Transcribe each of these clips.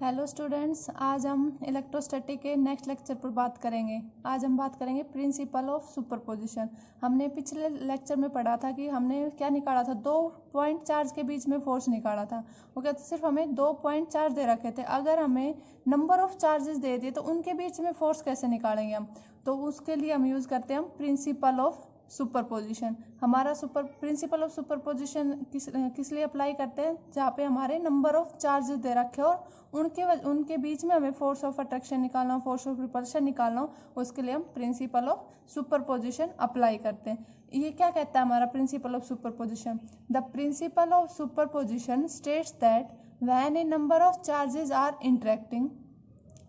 Hello students, आज हम electrostatic के नेक्स्ट लेक्चर पर बात करेंगे। आज हम बात करेंगे प्रिंसिपल ऑफ सुपरपोजिशन। हमने पिछले लेक्चर में पढ़ा था कि हमने क्या निकाला था, 2 पॉइंट चार्ज के बीच में फोर्स निकाला था। वो कहते सिर्फ हमें 2 पॉइंट चार्ज दे रखे थे, अगर हमें नंबर ऑफ चार्जेस दे दिए तो उनके बीच में फोर्स कैसे निकालेंगे हम। तो उसके लिए हम यूज़ करते हैं प्रिंसिपल ऑफ सुपरपोजिशन। हमारा प्रिंसिपल ऑफ सुपरपोजिशन किस लिए अप्लाई करते हैं, जहाँ पे हमारे नंबर ऑफ चार्जेस दे रखे हो और उनके बीच में हमें फोर्स ऑफ अट्रैक्शन निकालना हो, फोर्स ऑफ रिपल्शन निकालना हो, उसके लिए हम प्रिंसिपल ऑफ सुपरपोजिशन अप्लाई करते हैं। ये क्या कहता है हमारा principle of superposition? The principle of superposition states that when a number of charges are interacting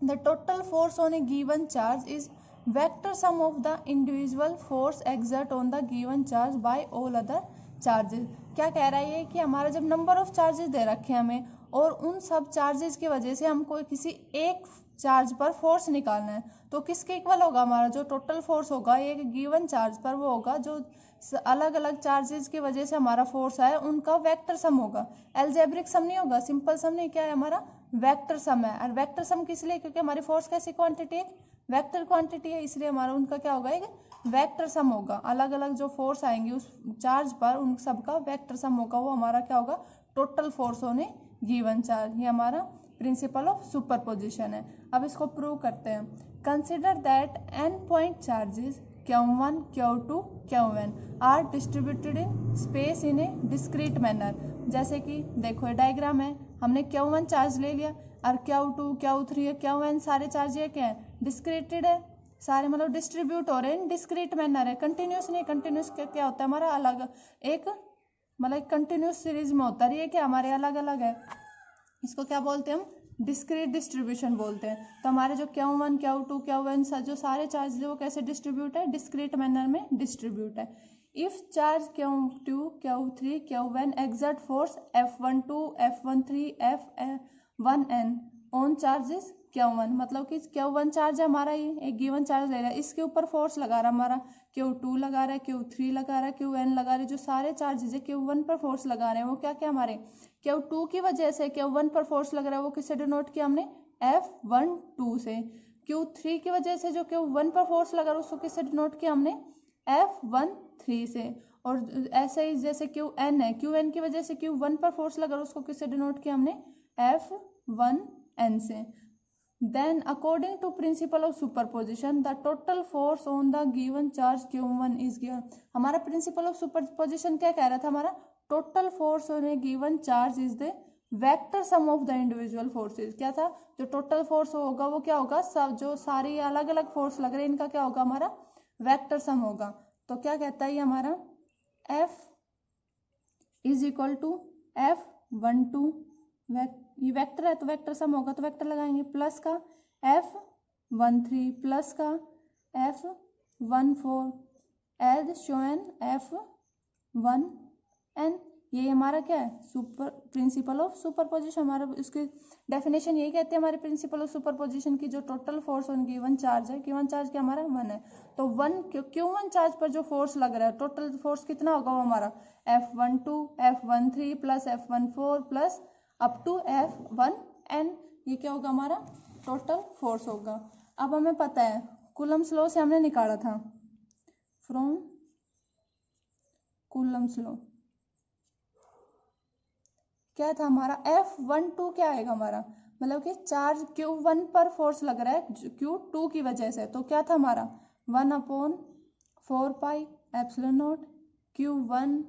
the total force on a given charge is vector sum of the individual force exert on the given charge by all other charges। क्या कह रहा है ये कि हमारा जब number of charges दे रखे हैं हमें और उन सब चार्जेस की वजह से हमको किसी एक चार्ज पर फोर्स निकालना है, तो किसके इक्वल होगा? हमारा जो टोटल फोर्स होगा एक गिवन चार्ज पर वो होगा जो अलग अलग चार्जेस की वजह से हमारा फोर्स आया उनका वेक्टर सम होगा। एल्जेब्रिक सम नहीं होगा, सिंपल सम नहीं, क्या है हमारा वेक्टर सम है। और वेक्टर सम किस लिए? क्योंकि हमारी फोर्स कैसी क्वांटिटी है, वेक्टर क्वांटिटी है, इसलिए हमारा उनका क्या होगा, एक वेक्टर सम होगा। अलग अलग जो फोर्स आएंगे उस चार्ज पर उन सबका वेक्टर सम होगा, वो हमारा क्या होगा, टोटल फोर्स होने गिवन चार्ज। ये हमारा प्रिंसिपल ऑफ सुपरपोजिशन है। अब इसको प्रूव करते हैं। Consider that n point charges Q1, Q2, Qn are distributed in space in a discrete manner. जैसे कि देखो ये डायग्राम है, हमने Q1 चार्ज ले लिया और Q2, Q3, Qn सारे चार्ज ये क्या है, डिस्क्रीटेड है, सारे मतलब डिस्ट्रीब्यूट हो रहे हैं, डिस्क्रीट मैनर है, कंटिन्यूस नहीं। कंटिन्यूस क्या होता है हमारा, अलग एक मतलब कंटिन्यूस सीरीज में होता है, ये क्या हमारे अलग अलग है, इसको क्या बोलते हैं हम, डिस्क्रीट डिस्ट्रीब्यूशन बोलते हैं। तो हमारे जो Q1, Q2, Qn जो सारे चार्ज वो कैसे डिस्ट्रीब्यूट है, डिस्क्रीट मैनर में डिस्ट्रीब्यूट है। If charge Q2, Q3, Qn exert force F12, F13, F1n on charges Q1, मतलब कि Q1 चार्ज है हमारा, ये एक गिवन चार्ज ले रहा है, इसके ऊपर फोर्स लगा रहा है हमारा, Q2 लगा रहा है, Q3 लगा रहा है, Qn लगा रहा है, जो सारे चार्जेस है Q1 पर फोर्स लगा रहे हैं वो क्या क्या हमारे Q2 की वजह से Q1 पर फोर्स लग रहा है, वो किससे डिनोट किया हमने, F12 से। Q3 की वजह से जो Q1 पर फोर्स लगा रहा है उसको किससे डिनोट किया हमने, F13 से। और ऐसे ही जैसे Qn है, Qn की वजह से Q1 पर फोर्स लगा रहा है उसको किससे डिनोट किया हमने, F1n से। Then according to principle of superposition the total force on the given charge Q1 is given। हमारा principle of superposition क्या कह रहा था, हमारा total force on a given charge is the vector sum of the individual forces। क्या था, जो total force होगा वो क्या होगा, सब जो सारी अलग अलग force लग रहे हैं इनका क्या होगा, हमारा vector sum होगा। तो क्या कहता है ये हमारा F is equal to F12, ये वेक्टर है तो वेक्टर सम होगा तो वेक्टर लगाएंगे, प्लस का F13 प्लस का F14 एज शोन F1n। ये हमारा क्या है, सुपर प्रिंसिपल ऑफ सुपरपोजिशन। हमारा इसकी डेफिनेशन यही कहते हैं हमारे प्रिंसिपल ऑफ सुपरपोजिशन की, जो total force on given charge है, गिवन चार्ज क्या हमारा 1 है, तो Q1 चार्ज पर जो फोर्स लग रहा है टोटल फोर्स कितना होगा वो हमारा F12, F13 plus F14 plus up to F1n। ये क्या होगा, हमारा टोटल फोर्स होगा। अब हमें पता है कूलम्ब्स लॉ से हमने निकाला था, फ्रॉम कूलम्ब्स लॉ क्या था हमारा, F12 क्या आएगा हमारा, मतलब कि चार्ज Q1 पर फोर्स लग रहा है Q2 की वजह से, तो क्या था हमारा 1/4 pi epsilon not Q1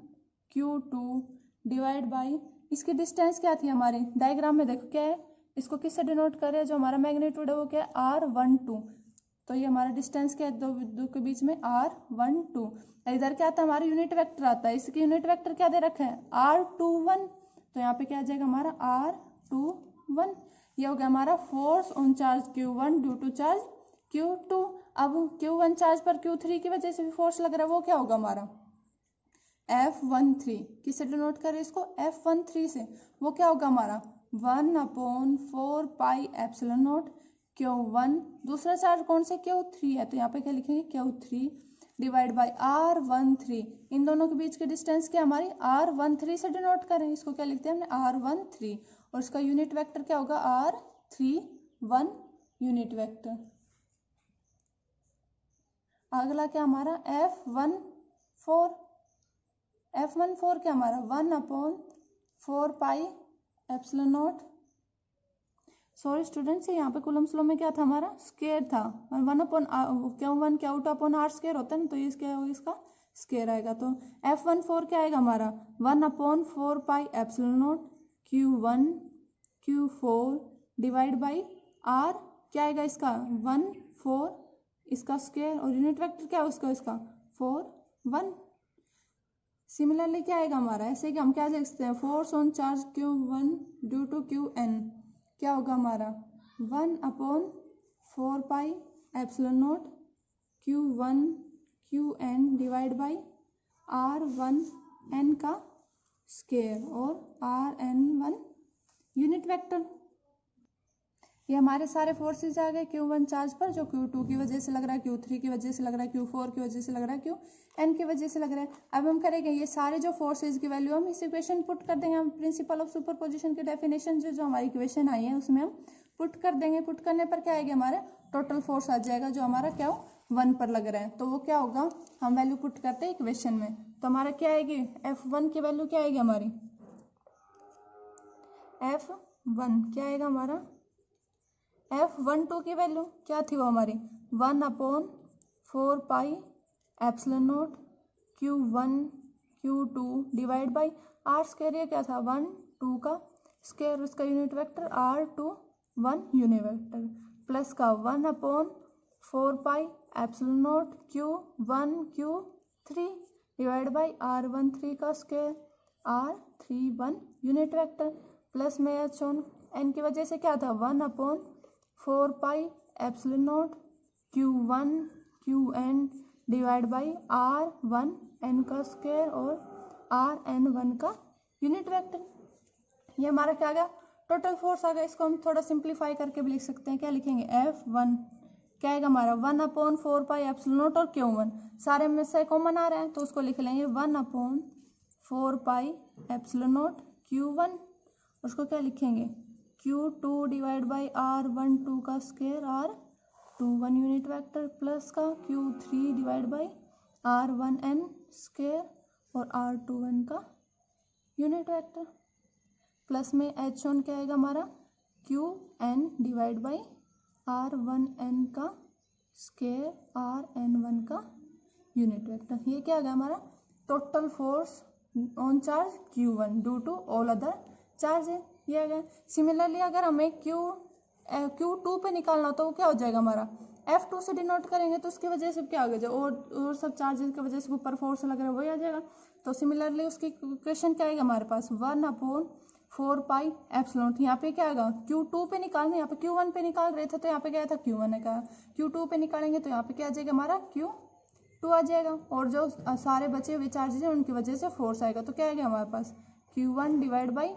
Q2 divide by, इसकी डिस्टेंस क्या थी हमारी, डायग्राम में देखो क्या है, इसको किससे डिनोट कर रहे हैं, जो हमारा मैग्नीट्यूड है वो क्या है R12, तो ये हमारा डिस्टेंस क्या है दो के बीच में R12। इधर क्या आता है हमारा यूनिट वेक्टर आता है, इसकी यूनिट वेक्टर क्या दे रखा है R21, तो यहाँ पे क्या आ जाएगा हमारा R21। ये हो गया हमारा force on charge Q1 due to charge Q2। अब Q1 चार्ज पर Q3 की वजह से भी फोर्स लग रहा है, वो क्या होगा हमारा F13, किससे डिनोट करें इसको, F13 से, वो क्या होगा हमारा 1/4 पाई एप्सिलॉन नॉट Q1, दूसरा चार्ज कौन से Q3 है, तो यहाँ पे क्या लिखेंगे Q3 डिवाइड बाई R13, इन दोनों के बीच की डिस्टेंस क्या हमारी R13 से डिनोट करें, इसको क्या लिखते हैं हमने R13, और इसका यूनिट वेक्टर क्या होगा 3 1 यूनिट वेक्टर। अगला क्या हमारा F14 क्या हमारा 1/4πε0। सॉरी स्टूडेंट्स, यहाँ पे कूलम्स लॉ में क्या था हमारा स्क्वायर था, 1 क्या आउट अपॉन r स्क्वायर होता है ना, तो ये क्या होगा इसका स्क्वायर आएगा। तो F14 क्या आएगा हमारा 1/4πε0 Q1 Q4 divide by r क्या आएगा इसका 1 4 इसका स्क्वायर, और यूनिट वेक्टर क्या है उसका इसका 4 1। सिमिलरली क्या आएगा हमारा, ऐसे कि हम क्या लिख सकते हैं, force on charge Q1 due to Qn क्या होगा हमारा 1/4πε0 Q1 Qn divide by R1n का स्क्वायर और Rn1 यूनिट वेक्टर। ये हमारे सारे फोर्सेस आ गए Q1 चार्ज पर, जो Q2 की वजह से लग रहा है, Q3 की वजह से लग रहा है, Q4 की वजह से लग रहा है, Qn की वजह से लग रहा है। अब हम करेंगे ये सारे जो फोर्सेस की वैल्यू हम इस इक्वेशन पुट कर देंगे, हम प्रिंसिपल ऑफ सुपरपोजिशन की डेफिनेशन जो हमारी इक्वेशन आई है उसमें हम पुट कर देंगे। पुट करने पर क्या आएगा हमारा टोटल फोर्स आ जाएगा, जो हमारा क्या हो 1 पर लग रहा है, तो वो क्या होगा हम वैल्यू पुट करते हैं इक्वेशन में। तो हमारा क्या आएगी F1 की वैल्यू क्या आएगी हमारी F1 क्या आएगा हमारा F12 की वैल्यू क्या थी वो हमारी 1/4πε0 Q1 Q2 divide by r square, ये क्या था 1 2 का स्क्वायर, उसका unit vector R2 1 unit vector, plus का 1/4πε0 Q1 Q3 divide by R13 का square R3 1 unit vector, plus में n की वजह से क्या था 1/4πε0 Q1 Qn divide by R1n का स्क्वायर और Rn1 का यूनिट वेक्टर। ये हमारा क्या आ गया टोटल फोर्स आ गया। इसको हम थोड़ा सिंप्लीफाई करके भी लिख सकते हैं, क्या लिखेंगे F1 क्या आएगा हमारा 1/4πε0 और Q1 सारे में से कॉमन आ रहा है तो उसको लिख लेंगे 1/4πε0 Q1, उसको क्या लिखेंगे Q2 डिवाइड बाई R12 का square R21 unit vector, plus का Q3 divide by R1n square और R21 का यूनिट वेक्टर, प्लस में H1 क्या आएगा हमारा Qn डिवाइड बाई R1n का स्क्वायर Rn1 का यूनिट वेक्टर। ये क्या आ गया हमारा total force on charge Q1 due to all other charges, ये आ गया। सिमिलरली अगर हमें Q2 पे निकालना हो तो वो क्या हो जाएगा हमारा F2 से डिनोट करेंगे, तो उसकी वजह से क्या आ गया और सब चार्जेस की वजह से ऊपर फोर्स लग रहा है वही आ जाएगा। तो सिमिलरली उसकी इक्वेशन क्या आएगा हमारे पास 1/4πε0। यहाँ पे क्या आएगा Q2 पे निकालना, यहाँ पे Q1 पे निकाल रहे थे तो यहाँ पे क्या था Q1 है, क्या Q2 पे निकालेंगे तो यहाँ पे क्या आ जाएगा हमारा Q2 आ जाएगा, और जो सारे बचे हुए चार्जेस हैं उनकी वजह से फोर्स आएगा, तो क्या आएगा हमारे पास Q1 divide by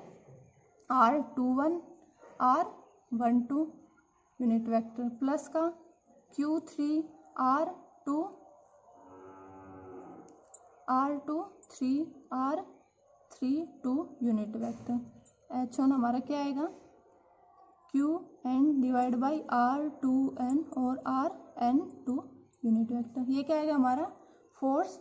R21 R12 unit vector, plus का Q3 R2 3 R32 unit vector. H1 हमारा क्या आएगा Qn डिवाइड बाई R2n और Rn2 यूनिट वेक्टर। ये क्या आएगा हमारा फोर्स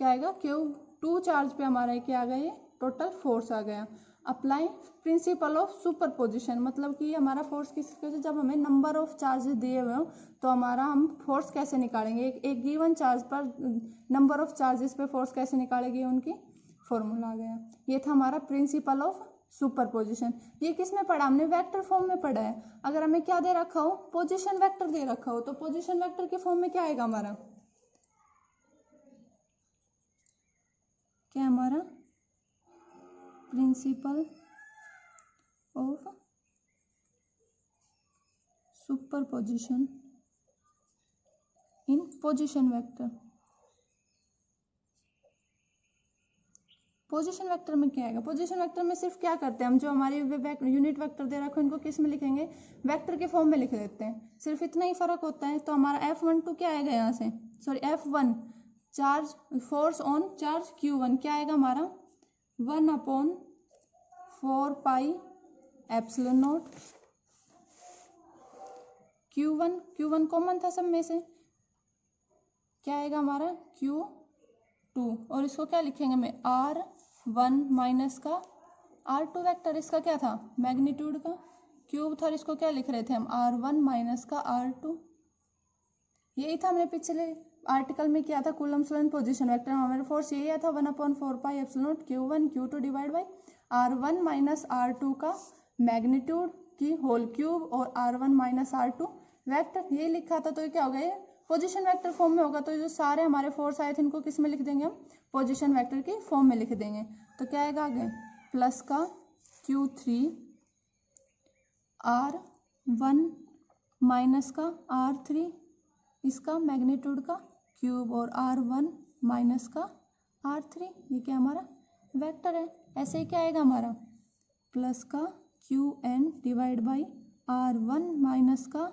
क्या आएगा Q2 चार्ज पे हमारा क्या आ गया ये टोटल फोर्स आ गया। अप्लाई प्रिंसिपल ऑफ सुपरपोजिशन, मतलब कि हमारा फोर्स किस से जब हमें नंबर ऑफ चार्जेस दिए हुए हो तो हमारा हम फोर्स कैसे निकालेंगे, एक गिवन चार्ज पर नंबर ऑफ चार्जेस पे फोर्स कैसे निकालेंगे, उनकी फॉर्मूला आ गया। ये था हमारा प्रिंसिपल ऑफ सुपरपोजिशन। ये किस में पढ़ा हमने वेक्टर फॉर्म में पढ़ा है। अगर हमें क्या दे रखा हो पोजिशन वेक्टर दे रखा हो तो पोजिशन वेक्टर के फॉर्म में क्या आएगा हमारा क्या हमारा principle of superposition in position vector. Position vector में क्या आएगा, पोजीशन वेक्टर में सिर्फ क्या करते हैं हम जो हमारी यूनिट वेक्टर दे रखो उनको किस में लिखेंगे वेक्टर के फॉर्म में लिख देते हैं, सिर्फ इतना ही फर्क होता है। तो हमारा F12 क्या आएगा यहाँ से sorry F1 charge force on charge Q1 क्या आएगा हमारा 1/4πε0 Q1 कॉमन था सब में से, क्या आएगा हमारा Q2, और इसको क्या लिखेंगे मैं R1 माइनस का R2 वेक्टर, इसका क्या था मैग्नीट्यूड का क्यूब था, और इसको क्या लिख रहे थे हम R1 माइनस का R2। यही था हमने पिछले आर्टिकल में किया था, कूलम्ब स्लोन पोजीशन वेक्टर हमारे फोर्स यही आया था 1/4 pi epsilon not Q1 Q2 divide by R1 minus R2 का मैग्नीट्यूड की होल क्यूब और R1 माइनस R2 वेक्टर, यही लिखा था। तो ये क्या होगा, ये पोजीशन वेक्टर फॉर्म में होगा। तो जो सारे हमारे फोर्स आए थे इनको किस में लिख देंगे हम, पोजीशन वेक्टर की फॉर्म में लिख देंगे। तो क्या आएगा आगे प्लस का Q3 R1 माइनस का R3 इसका मैग्नीट्यूड का क्यूब और R1 माइनस का R3, ये क्या हमारा वेक्टर है। ऐसे ही क्या आएगा हमारा प्लस का Qn divide by R1 minus का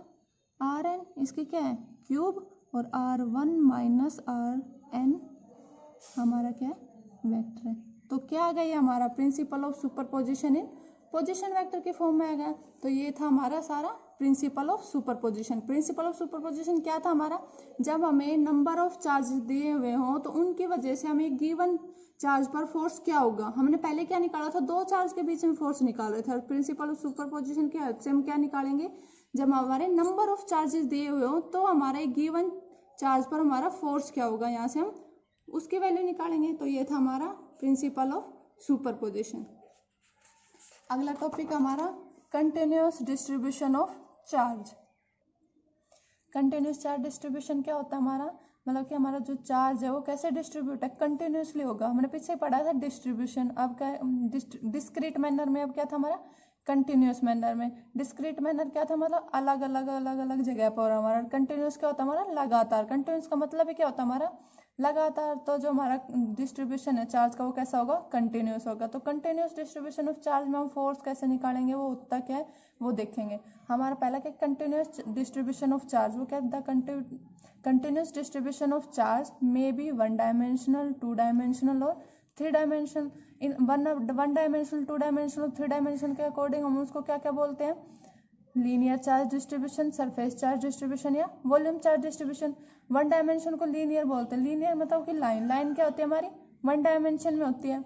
Rn, इसकी क्या है क्यूब और R1 माइनस Rn हमारा क्या है वेक्टर है। तो क्या आ गया ये हमारा principle of superposition in position vector के फॉर्म में आ गया। तो ये था हमारा सारा principal of superposition. Principal of superposition क्या था हमारा, जब हमें नंबर ऑफ चार्जेस दिए हुए हों तो उनकी वजह से हमें गिवन चार्ज पर फोर्स क्या होगा, हमने पहले क्या निकाला था, दो चार्ज के बीच में फोर्स निकाल रहे थे। और प्रिंसिपल ऑफ सुपरपोजिशन के हेल्प से हम क्या निकालेंगे, जब हमारे नंबर ऑफ चार्जेस दिए हुए हो तो हमारे गिवन चार्ज पर हमारा फोर्स क्या होगा, यहाँ से हम उसकी वैल्यू निकालेंगे। तो ये था हमारा प्रिंसिपल ऑफ सुपरपोजिशन। अगला टॉपिक हमारा continuous distribution of charge. Continuous charge distribution क्या होता है हमारा, मतलब कि हमारा जो चार्ज है वो कैसे डिस्ट्रीब्यूट है, कंटिन्यूअसली होगा। हमने पीछे पढ़ा था डिस्ट्रीब्यूशन, अब क्या डिस्क्रीट मैनर में, अब क्या था हमारा कंटिन्यूअस मैनर में। डिस्क्रीट मैनर क्या था, मतलब अलग अलग जगह पर हमारा। कंटिन्यूअस क्या होता है हमारा लगातार, कंटिन्यूअस का मतलब है क्या होता है हमारा लगातार। तो जो हमारा डिस्ट्रीब्यूशन है चार्ज का वो कैसा होगा, कंटिन्यूअस होगा। तो कंटिन्यूअस डिस्ट्रीब्यूशन ऑफ चार्ज में हम फोर्स कैसे निकालेंगे वो उत्तर क्या है वो देखेंगे। हमारा पहला क्या कंटिन्यूअस डिस्ट्रीब्यूशन ऑफ चार्ज, वो क्या the continuous distribution of charge may be one dimensional, two dimensional और three dimensional. In one dimensional, two dimensional, three dimensional के अकॉर्डिंग हम उसको क्या क्या बोलते हैं, linear charge distribution, surface charge distribution या volume charge distribution. One dimension को लीनियर बोलते हैं, लीनियर मतलब कि लाइन क्या होती है हमारी वन डायमेंशन में होती है।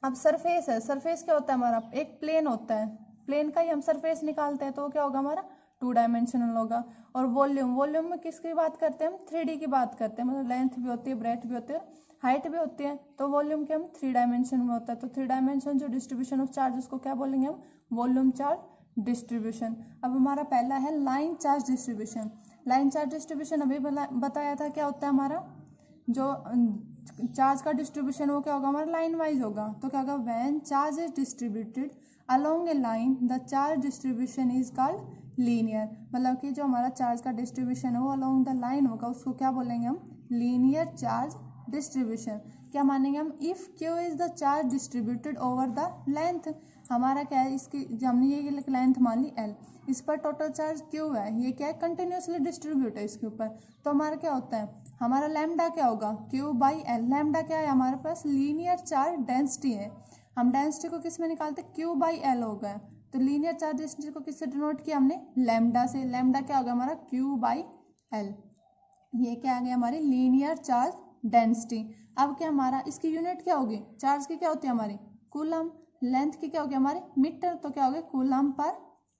अब सरफेस है, सरफेस क्या होता है हमारा एक प्लेन होता है, प्लेन का ही हम सरफेस निकालते हैं, तो वो क्या होगा हमारा टू डायमेंशनल होगा। और वॉल्यूम में किसकी बात करते हैं हम, 3D की बात करते हैं, मतलब लेंथ भी होती है, ब्रेथ भी होती है, हाइट भी होती है। तो वॉल्यूम के हम 3 डायमेंशन में होता है। तो 3 डायमेंशन जो डिस्ट्रीब्यूशन ऑफ चार्ज उसको क्या बोलेंगे हम, वॉल्यूम चार्ज डिस्ट्रीब्यूशन। अब हमारा पहला है line charge distribution. Line charge distribution अभी बताया था क्या होता है हमारा, जो चार्ज का डिस्ट्रीब्यूशन वो क्या होगा हमारा लाइन वाइज होगा। तो क्या होगा, when charge is distributed along A line the charge distribution is called linear. मतलब कि जो हमारा चार्ज का डिस्ट्रीब्यूशन है वो अलोंग द लाइन होगा, उसको क्या बोलेंगे हम, लीनियर चार्ज डिस्ट्रीब्यूशन। क्या मानेंगे हम, if Q is the charge distributed over the length. हमारा क्या है, इसकी हमने ये लेंथ मान ली L, इस पर टोटल चार्ज Q है, ये क्या है कंटिन्यूसली डिस्ट्रीब्यूट है इसके ऊपर। तो हमारा क्या होता है, हमारा लैम्डा क्या होगा Q बाई L। लैम्डा क्या है हमारे पास लीनियर चार्ज डेंसिटी है, हम डेंसिटी को किस में निकालते हैं, Q बाई L हो गया। तो लीनियर चार्ज डेंसिटी को किससे डिनोट किया हमने, लैम्डा से। लैम्डा क्या होगा हमारा Q बाई L, ये क्या आ गया हमारी लीनियर चार्ज डेंसिटी। अब क्या हमारा इसकी यूनिट क्या होगी, चार्ज की क्या होती है हमारी कूलम, लेंथ की क्या होगी हमारी मीटर, तो क्या होगी कूलम पर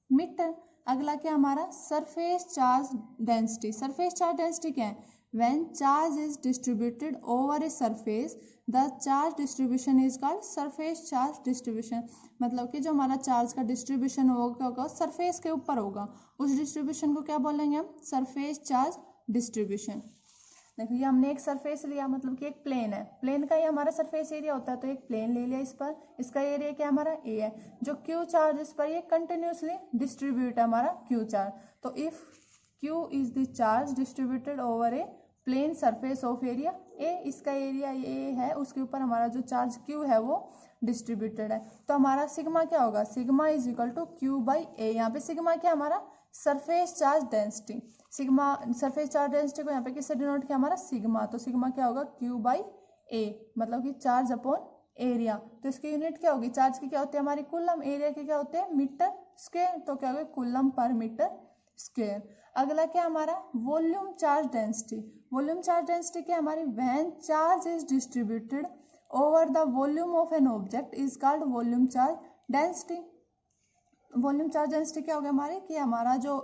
मीटर। अगला क्या हमारा surface charge density. Surface charge density क्या है, when charge is distributed over a surface the charge distribution is called surface charge distribution. मतलब कि जो हमारा चार्ज का डिस्ट्रीब्यूशन होगा सरफेस के ऊपर होगा, उस डिस्ट्रीब्यूशन को क्या बोलेंगे हम, सरफेस चार्ज डिस्ट्रीब्यूशन। देखो ये हमने एक सरफेस लिया, मतलब कि एक प्लेन है, प्लेन का ही हमारा सरफेस एरिया होता है। तो एक प्लेन ले लिया, इस पर इसका एरिया क्या हमारा A है। जो Q चार्ज इस पर ये कंटिन्यूसली डिस्ट्रीब्यूट है हमारा Q चार्ज। तो if Q is the charge distributed over a plane surface of area A, इसका एरिया A है, उसके ऊपर हमारा जो चार्ज Q है वो डिस्ट्रीब्यूटेड है। तो हमारा सिग्मा क्या होगा, sigma is equal to Q by A। यहाँ पे सिग्मा क्या हमारा surface charge density, sigma surface charge density को यहाँ पे किससे डिनोट किया हमारा सिग्मा। तो सिग्मा क्या होगा Q बाई A, मतलब कि चार्ज अपॉन एरिया। तो इसकी यूनिट क्या होगी, चार्ज की क्या होती है हमारी कूलम, एरिया की क्या होते हैं मीटर स्क्वायर। तो क्या होगा कूलम पर मीटर स्क्वायर। अगला क्या हमारा volume charge density. Volume charge density क्या हमारी when charge is distributed over the volume of an object is called volume charge density. Volume charge density क्या होगा हमारे कि हमारा जो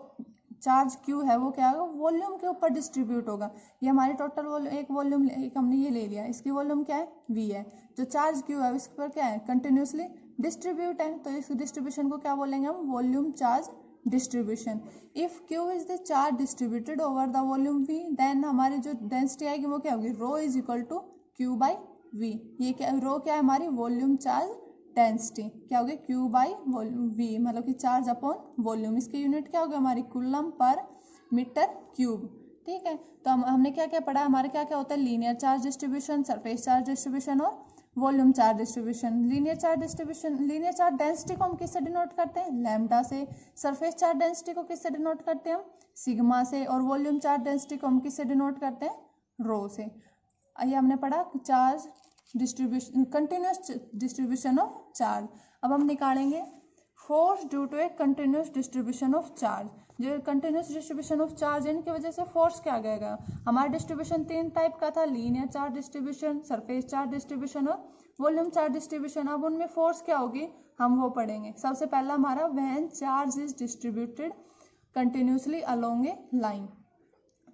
चार्ज क्यू है वो क्या होगा वॉल्यूम के ऊपर डिस्ट्रीब्यूट होगा। ये हमारी टोटल वॉल्यूम एक वॉल्यूम एक हमने ये ले लिया, इसकी वॉल्यूम क्या है वी है। जो चार्ज क्यू है इस पर क्या है कंटिन्यूसली डिस्ट्रीब्यूट है, तो इस डिस्ट्रीब्यूशन को क्या बोलेंगे हम volume charge distribution. If Q is the charge distributed over the volume V then हमारी जो डेंसिटी आएगी वो क्या होगी rho is equal to Q by V. ये क्या रो क्या है हमारी वॉल्यूम चार्ज डेंसिटी क्या होगी क्यू बाई वॉल्यूम वी, मतलब कि चार्ज अपॉन वॉल्यूम। इसकी यूनिट क्या होगी हमारी कूलम पर मीटर क्यूब। ठीक है, तो हमने क्या क्या पढ़ा, हमारे क्या क्या होता है linear charge distribution, surface charge distribution और volume charge distribution. Linear charge distribution, linear charge density को हम किससे डिनोट करते हैं लैम्डा से। सरफेस चार्ज डेंसिटी को किससे डिनोट करते हैं हम सिग्मा से। और वॉल्यूम चार्ज डेंसिटी को हम किससे डिनोट करते हैं रो से। ये हमने पढ़ा charge distribution, continuous distribution of charge. अब हम निकालेंगे force due to a continuous distribution of charge. जो कंटिन्यूस डिस्ट्रीब्यूशन ऑफ चार्ज इनकी वजह से फोर्स क्या आ जाएगा। हमारा डिस्ट्रीब्यूशन 3 टाइप का था, linear charge distribution, surface charge distribution और वॉल्यूम चार्ज डिस्ट्रीब्यूशन। अब उनमें फोर्स क्या होगी हम वो पढ़ेंगे। सबसे पहला हमारा when charge is distributed continuously along A line.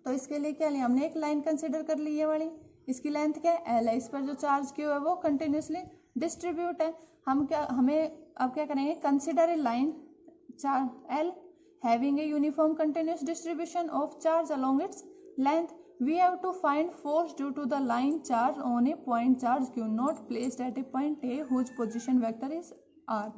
तो इसके लिए क्या लिया हमने एक लाइन कंसिडर कर ली ये वाली, इसकी लेंथ क्या है एल है, इस पर जो चार्ज क्यू है वो कंटिन्यूसली डिस्ट्रीब्यूट है। हमें अब क्या करेंगे consider a line charge L having a uniform continuous distribution of charge along its length. We have to find force due to the line charge on a point charge Q naught placed at a point A whose position vector is R.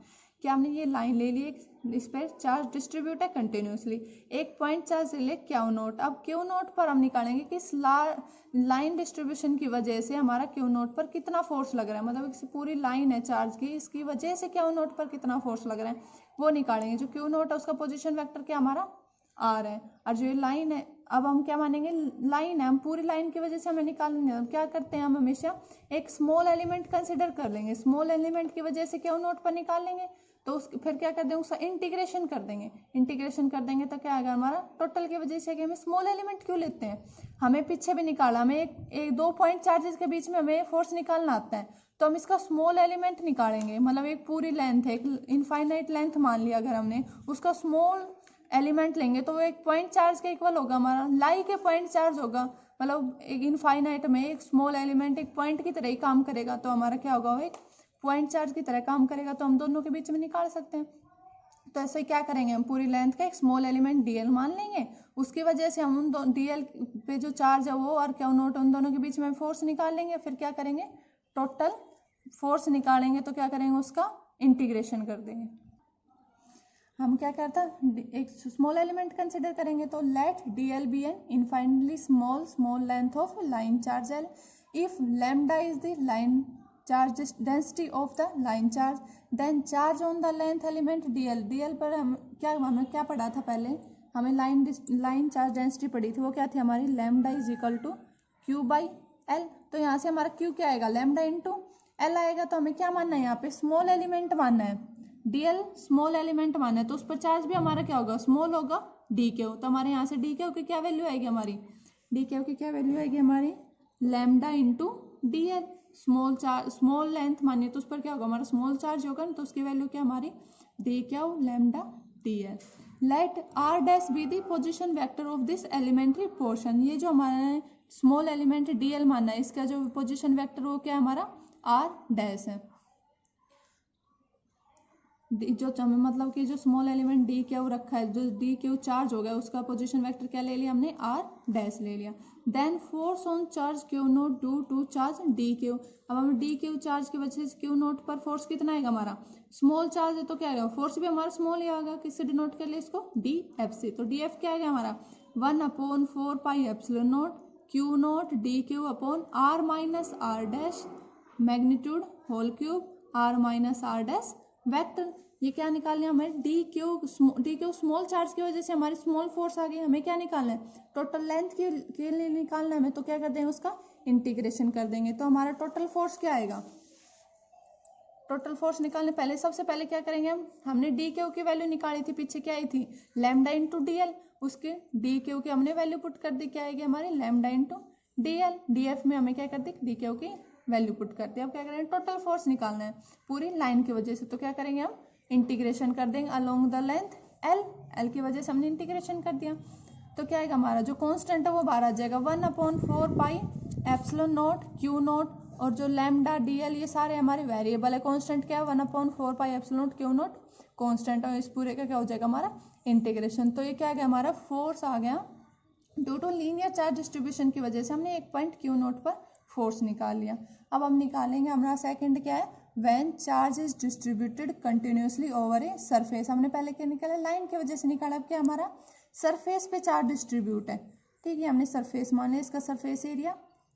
क्या हमने ये line ले ली, इस पर charge distribute है continuously, एक point charge ले लिया क्यू नोट। अब क्यू नोट पर हम निकालेंगे कि इस लाइन डिस्ट्रीब्यूशन की वजह से हमारा क्यू नोट पर कितना फोर्स लग रहा है, मतलब इस पूरी लाइन है चार्ज की, इसकी वजह से क्यू नोट पर कितना फोर्स लग रहा है वो निकालेंगे। जो क्यू नोट है उसका पोजिशन वेक्टर क्या हमारा आर है, और जो ये लाइन है अब हम क्या मानेंगे लाइन है, हम पूरी लाइन की वजह से हमें निकालेंगे। हम क्या करते हैं हम हमेशा एक स्मॉल एलिमेंट कंसिडर कर लेंगे, स्मॉल एलिमेंट की वजह से क्यू नोट पर निकाल लेंगे। तो फिर क्या कर देंगे उसका इंटीग्रेशन कर देंगे, इंटीग्रेशन कर देंगे तो क्या आएगा हमारा टोटल की वजह से कि हमें स्मॉल एलिमेंट क्यों लेते हैं, हमें पीछे भी निकाला, हमें एक 2 पॉइंट चार्जेस के बीच में हमें फोर्स निकालना आता है, तो हम इसका स्मॉल एलिमेंट निकालेंगे। मतलब एक पूरी लेंथ है, एक इनफाइनाइट लेंथ मान लिया अगर हमने, उसका स्मॉल एलिमेंट लेंगे तो वो एक पॉइंट चार्ज के इक्वल होगा, हमारा लाई के पॉइंट चार्ज होगा। मतलब एक इनफाइनाइट में एक स्मॉल एलिमेंट एक पॉइंट की तरह ही काम करेगा, तो हमारा क्या होगा वो एक पॉइंट चार्ज की तरह काम करेगा, तो हम दोनों के बीच में निकाल सकते हैं। तो ऐसे क्या करेंगे हम पूरी लेंथ का एक स्मॉल एलिमेंट डीएल मान लेंगे, उसकी वजह से हम उन डीएल पे जो चार्ज है वो और क्यू नोट उन दोनों के बीच में फोर्स निकाल लेंगे। फिर क्या करेंगे टोटल फोर्स निकालेंगे तो क्या करेंगे उसका इंटीग्रेशन कर देंगे। हम क्या करता एक स्मॉल एलिमेंट कंसिडर करेंगे, तो let d l be an infinitely small length of line charge l if lambda is the line charge density of the line charge then charge on the length element dl। dl पर हमें क्या पढ़ा था पहले, हमें line charge density पढ़ी थी, वो क्या थी हमारी lambda is equal to Q by l. तो यहाँ से हमारा क्यू क्या आएगा लैम्डा इंटू एल आएगा। तो हमें क्या मानना है यहाँ पे स्मॉल एलिमेंट मानना है, डीएल स्मॉल एलिमेंट मानना है, तो उस पर चार्ज भी हमारा क्या होगा स्मॉल होगा डी क्यू। तो हमारे यहाँ से डी क्यू की क्या वैल्यू आएगी हमारी, डी क्यू की क्या वैल्यू आएगी हमारी lambda into D L. Small length मानिए तो उस पर क्या होगा हमारा स्मॉल चार्ज होगा ना, तो उसकी वैल्यू क्या हमारी डी क्या हो lambda d l. Let r dash be the position vector of this elementary portion. ये जो हमारा स्मॉल एलिमेंट डी एल मानना है, इसका जो पोजिशन वेक्टर वो क्या हमारा आर डैश है। जो हमें मतलब कि जो स्मॉल एलिमेंट डी क्यू रखा है, जो डी क्यू चार्ज हो गया उसका पोजीशन वेक्टर क्या ले लिया हमने आर डैश ले लिया। Then force on charge q naught due to charge d q. अब हमें डी क्यू चार्ज की वजह से क्यू नोट पर फोर्स कितना आएगा हमारा स्मॉल चार्ज है तो क्या आएगा फोर्स भी हमारा स्मॉल ही आएगा। किससे डिनोट कर लिया इसको डी एफ से, तो डी एफ क्या आएगा हमारा 1/4 pi epsilon naught q naught d q upon r minus are dash magnitude whole cube are minus are dash vector. ये क्या निकालना है हमें डी क्यू स्मॉल चार्ज की वजह से हमारी स्मॉल फोर्स आ गई, हमें क्या निकालना है टोटल लेंथ के लिए निकालना है हमें, तो क्या कर देंगे उसका इंटीग्रेशन कर देंगे। तो हमारा टोटल फोर्स क्या आएगा, टोटल फोर्स निकालने पहले सबसे पहले क्या करेंगे हमने डी क्यू की वैल्यू निकाली थी, पीछे क्या आई थी लैम्डा इंटू डी एल, उसके डी क्यू की हमने वैल्यू पुट कर दी, क्या आएगी हमारी lambda into D L, D F में हमें क्या कर दी डी क्यू की वैल्यू पुट कर दी। अब क्या करेंगे टोटल फोर्स निकालना है पूरी लाइन की वजह से, तो क्या करेंगे हम इंटीग्रेशन कर देंगे along the length L, L की वजह से हमने इंटीग्रेशन कर दिया, तो क्या आएगा हमारा जो कांस्टेंट है वो बाहर आ जाएगा 1/4 pi epsilon naught Q not, और जो लैम्डा डी एल ये सारे हमारे वेरिएबल है, कांस्टेंट क्या है 1/4 pi epsilon naught Q not constant, और इस पूरे का क्या हो जाएगा हमारा इंटीग्रेशन। तो ये क्या आ गया हमारा फोर्स आ गया due to linear charge distribution की वजह से हमने एक पॉइंट क्यू नॉट पर फोर्स निकाल लिया। अब हम निकालेंगे हमारा सेकंड क्या है when charge is distributed continuously over a surface, हमने पहले क्या निकाला लाइन की वजह से निकाला, अब क्या हमारा सरफेस पे चार्ज डिस्ट्रीब्यूट है, ठीक है हमने सरफेस मान लिया, इसका सरफेस एरिया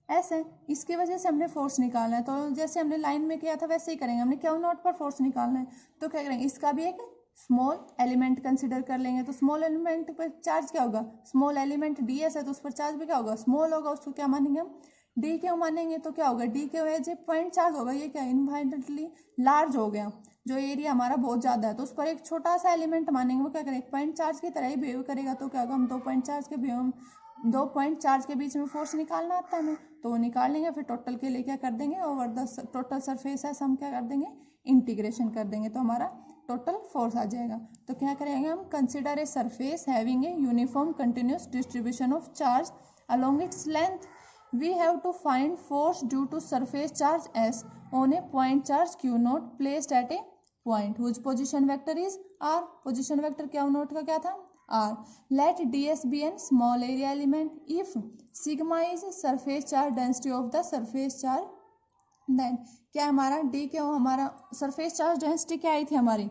एस है, इसकी वजह से हमने फोर्स निकालना है, तो जैसे हमने लाइन में किया था वैसे ही करेंगे, हमने क्यू नॉट पर फोर्स निकालना है, तो क्या करेंगे इसका भी एक स्मॉल एलिमेंट कंसिडर कर लेंगे, तो स्मॉल एलिमेंट पर चार्ज क्या होगा स्मॉल एलिमेंट डी एस है, तो उस पर चार्ज भी क्या होगा स्मॉल होगा, उसको क्या मानेंगे हम डी क्यू मानेंगे, तो क्या होगा d q as a point charge होगा, ये क्या इन्फाइनाइटली लार्ज हो गया, जो एरिया हमारा बहुत ज्यादा है, तो उस पर एक छोटा सा एलिमेंट मानेंगे, वो क्या करेगा पॉइंट चार्ज की तरह ही बिहेव करेगा, तो क्या होगा हम दो पॉइंट चार्ज के बीच में फोर्स निकालना आता है हमें, तो वो निकाल लेंगे, फिर टोटल के लिए क्या कर देंगे ओवर द टोटल सरफेस है हम क्या कर देंगे इंटीग्रेशन कर देंगे, तो हमारा टोटल फोर्स आ जाएगा। तो क्या करेंगे हम consider a surface having a uniform continuous distribution of charge along its length, we have to find force due to surface charge S on a point charge Q naught placed at a point whose position vector is R, position vector Q naught का क्या था R, let ds be an small area element if sigma is surface charge density of the surface charge, then क्या हमारा D क्या हो हमारा surface charge density क्या आई थी हमारी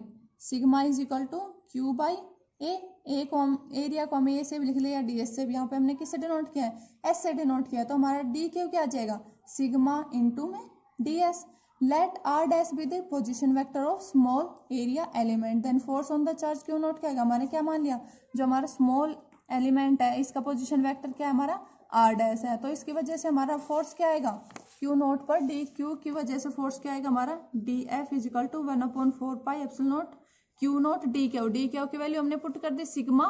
sigma is equal to Q by ए को हम एरिया को हमें ए से भी लिख लिया डी एस से भी, यहाँ पे हमने किससे डिनोट किया है एस से डिनोट किया है, तो हमारा डी क्यू क्या आ जाएगा सिग्मा इंटू में d s, let r dash be the position vector of small area element, then force on the charge Q naught क्या आएगा हमारे क्या मान लिया जो हमारा स्मॉल एलिमेंट है इसका पोजिशन वेक्टर क्या है हमारा आर डैश है, तो इसकी वजह से हमारा फोर्स क्या आएगा क्यू नॉट पर डी क्यू की वजह से फोर्स क्या आएगा हमारा d f is equal to 1/4 pi epsilon naught Q naught d q की वैल्यू हमने पुट कर दी सिग्मा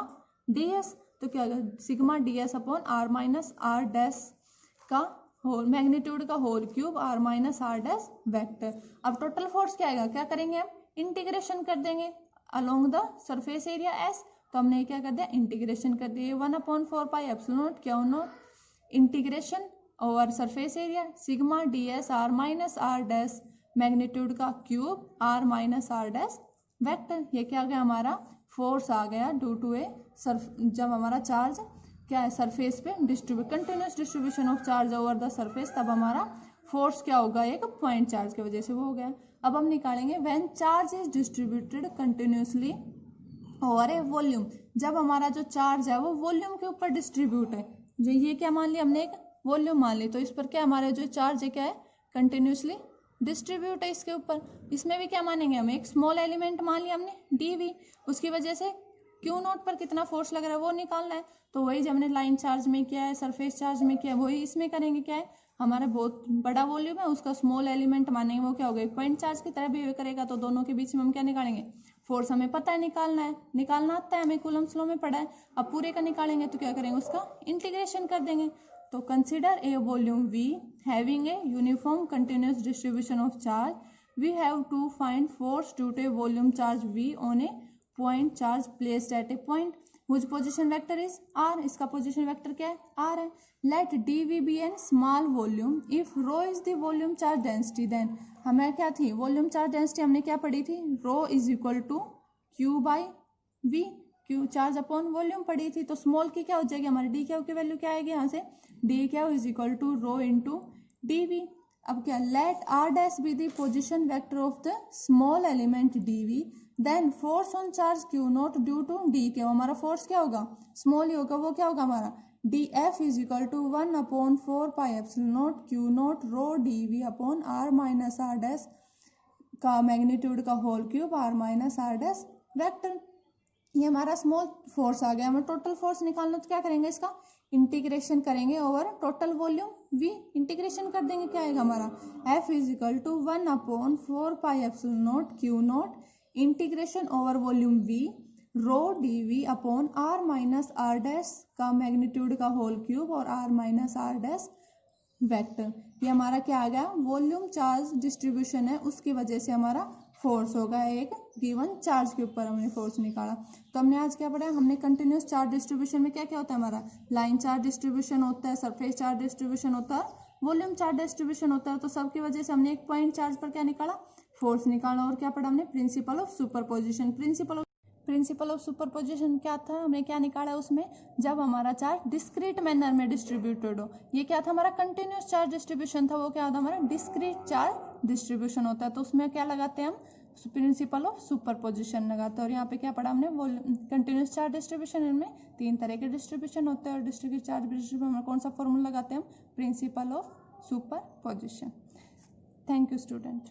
डी एस, तो क्या होगा sigma D s upon r minus are dash का होल मैग्नीट्यूड का whole cube are minus are dash vector. अब टोटल फोर्स क्या आएगा क्या करेंगे हम इंटीग्रेशन कर देंगे along the surface area S, तो हमने क्या कर दिया इंटीग्रेशन कर दिया 1/4 pi epsilon naught Q naught integration over surface area sigma D S R minus are dash magnitude का cube are minus are dash vector, ये क्या आ गया हमारा फोर्स आ गया ड्यू टू ए जब हमारा चार्ज क्या है सरफेस पे continuous distribution of charge over the surface, तब हमारा फोर्स क्या होगा एक पॉइंट चार्ज की वजह से वो हो गया। अब हम निकालेंगे when charge is distributed continuously over A volume, जब हमारा जो चार्ज है वो वॉल्यूम के ऊपर डिस्ट्रीब्यूट है, जो ये क्या मान लिया हमने एक वॉल्यूम मान ली, तो इस पर क्या हमारा जो चार्ज है क्या है कंटिन्यूसली डिस्ट्रीब्यूट है इसके ऊपर, इसमें भी क्या मानेंगे हम एक स्मॉल एलिमेंट मान लिया हमने डी वी, उसकी वजह से क्यू नॉट पर कितना फोर्स लग रहा है वो निकालना है, तो वही जो हमने लाइन चार्ज में किया है सरफेस चार्ज में किया है वही इसमें करेंगे, क्या है हमारा बहुत बड़ा वॉल्यूम है उसका स्मॉल एलिमेंट मानेंगे वो क्या होगा पॉइंट चार्ज की तरह बिहेव करेगा, तो दोनों के बीच में हम क्या निकालेंगे फोर्स, हमें पता है निकालना आता है हमें कूलम्स लॉ में पढ़ा है, अब पूरे का निकालेंगे तो क्या करेंगे उसका इंटीग्रेशन कर देंगे, तो consider a volume V having a uniform continuous distribution of charge, we have to find force due to a volume charge V on a point charge placed at a point whose position vector is R, इसका position vector क्या है R है, let dV be a small volume if rho is the volume charge density, then हमें क्या थी volume charge density हमने क्या पढ़ी थी rho is equal to Q by V, Q charge upon volume पड़ी थी, तो स्मॉल की क्या हो जाएगी हमारी डी क्यू की वैल्यू क्या आएगी यहाँ से d q is equal to rho into d v. अब क्या let r dash be the position vector of the small element d v, then force on charge Q naught due to d q, हमारा force क्या होगा small ही होगा, वो क्या होगा हमारा d f is equal to 1/4 pi epsilon naught Q naught rho d v upon r minus are dash का मैग्नीट्यूड का whole cube are minus are dash vector. ये हमारा स्मॉल फोर्स आ गया, हमें टोटल फोर्स निकालना तो क्या करेंगे इसका इंटीग्रेशन करेंगे over total volume v integration कर देंगे, क्या आएगा हमारा f is equal to 1/4π0 Q0 integration over volume v rho dv upon r minus r dash का मैग्नीट्यूड का होल क्यूब और r minus r dash vector. ये हमारा क्या आ गया, वॉल्यूम चार्ज डिस्ट्रीब्यूशन है, उसकी वजह से हमारा फोर्स होगा, एक गिवन चार्ज के ऊपर हमने फोर्स निकाला। तो हमने आज क्या पढ़ा, हमने कंटिन्यूस चार्ज डिस्ट्रीब्यूशन में क्या क्या होता है, हमारा लाइन चार्ज डिस्ट्रीब्यूशन होता है, सरफेस चार्ज डिस्ट्रीब्यूशन होता है, वॉल्यूम चार्ज डिस्ट्रीब्यूशन होता है। तो सबकी वजह से हमने एक पॉइंट चार्ज पर क्या निकाला, फोर्स निकाला। और क्या पढ़ा हमने, principal of superposition. Principal of superposition क्या था, हमने क्या निकाला उसमें, जब हमारा चार्ज डिस्क्रीट मैनर में डिस्ट्रीब्यूटेड हो। ये क्या था हमारा कंटिन्यूस चार्ज डिस्ट्रीब्यूशन था, वो क्या होता है हमारा डिस्क्रीट चार्ज डिस्ट्रीब्यूशन होता है। तो उसमें क्या लगाते हैं हम, प्रिंसिपल ऑफ सुपरपोजिशन लगाते हैं। और यहाँ पे क्या पढ़ा हमने, कंटिन्यूस चार्ज डिस्ट्रीब्यूशन, इनमें 3 तरह के डिस्ट्रीब्यूशन होते हैं। और डिस्क्रीट चार्ज डिस्ट्रीब्यूशन में कौन सा फॉर्मूला लगाते हैं हम, principal of superposition. Thank you student.